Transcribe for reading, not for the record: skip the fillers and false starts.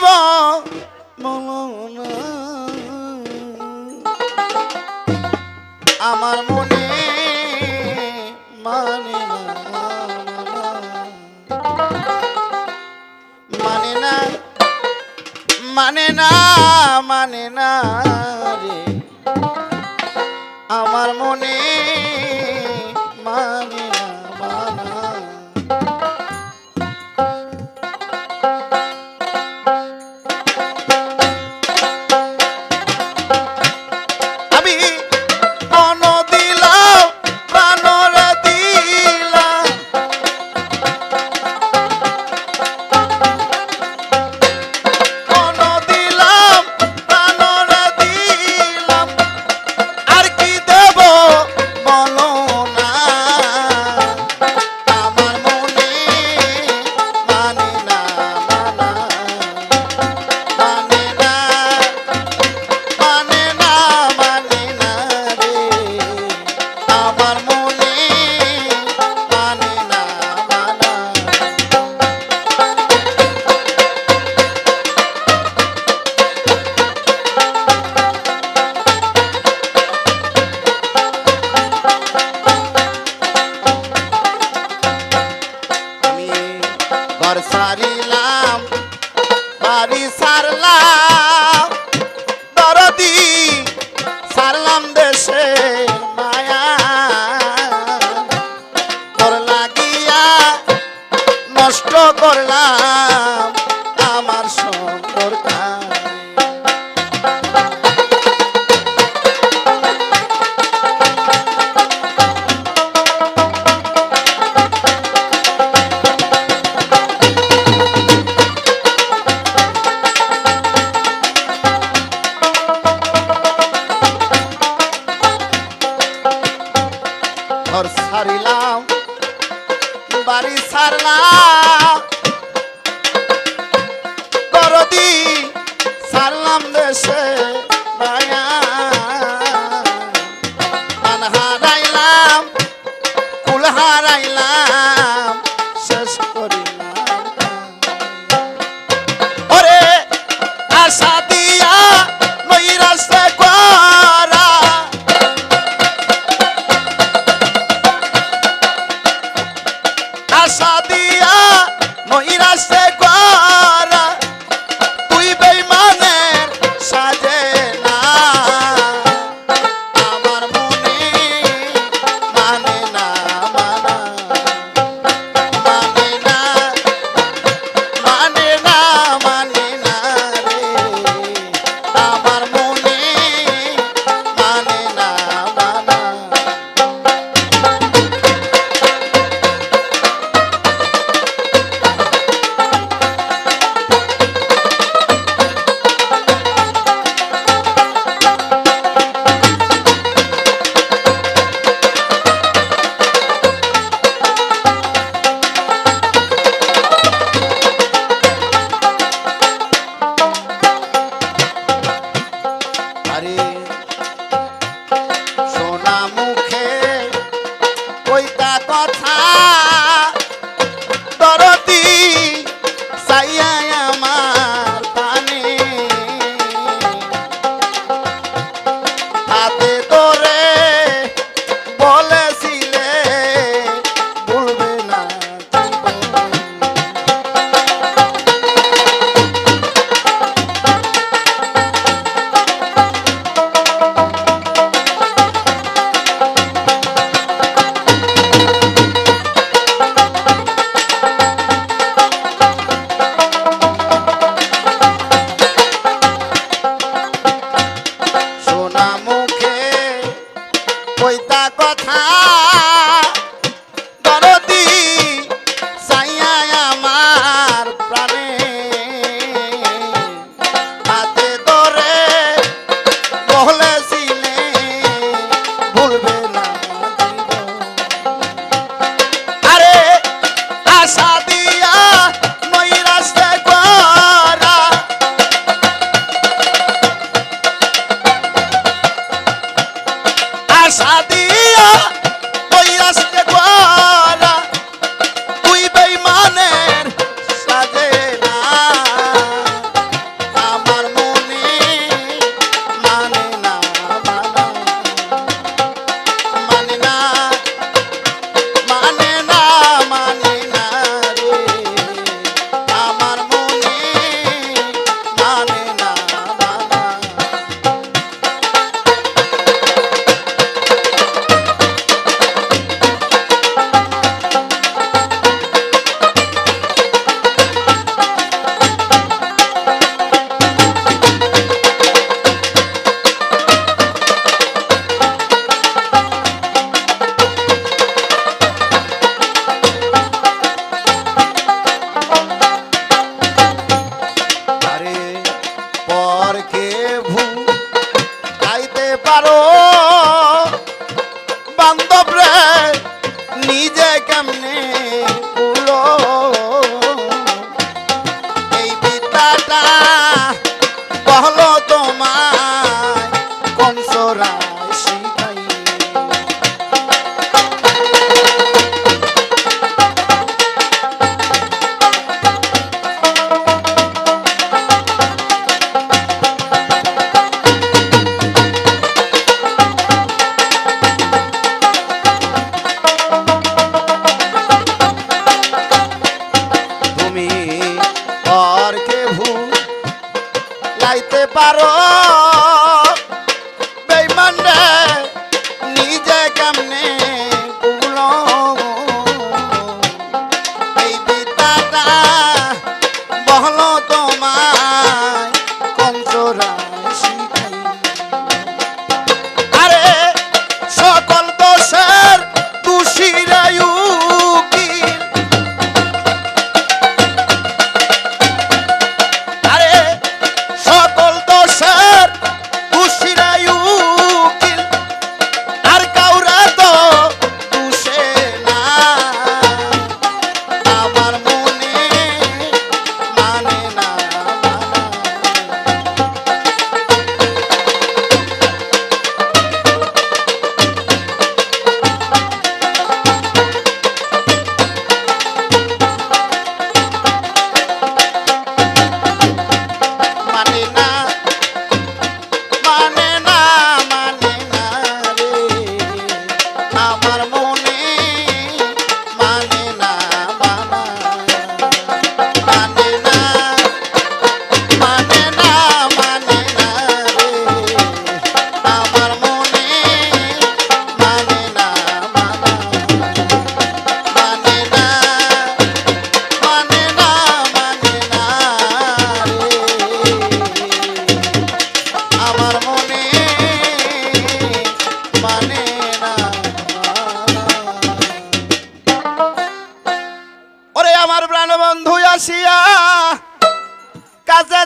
দিব বলো না আমার মনে মানে না মানে না মানে না রে আমার মনে মানে না মানা আমি মন দিলাম প্রাণরে দিলাম মন দিলাম প্রাণরে দিলাম আর কি দেব বলো না আমার মনে মানে না মানা মানে না মানে না মানে না রে আমার মনে মানে না মানা আমি ঘর সারিলাম বাড়ি সারলাম দরদি সারলাম দেশের মায়া তোর লাগিয়া নষ্ট করলাম আমার সুন্দর কাজ ঘর সারিলাম বাড়ি সারলাম দরদি সারলাম দেশে মায়া প্রাণ হারাইলাম কুল হারাইলাম শেষ করিলাম ওরে আশা দিয়া নৈরাশে করা আশা দিয়া নৈরাশে করা তুই বেঈমানের সাজে না আমার মনে মানে না মানা মানে না মানে না মানে না রে আমার মনে মানে না মানা বুঝতে পারো বেঈমান রে নিজে কেমনে ভুলো এই বিদ্যাটা বহলো তোমায় কঞ্চরায় শিখাই আরে সকল দোষের দোষীরাই উকিল আরে সকল দোষের দোষীরাই উকিল আর কাউরে তো দোষে না আমার মনে মানে না মানে না মানে না মানে না রে আমার মনে মানে না মানে না মানে না মানে না রে আমার মনে মানে না মানে না মানে না মানে না রে আমার মনে মানে না ওরে আমার প্রাণবন্ধু আসিয়া কাজে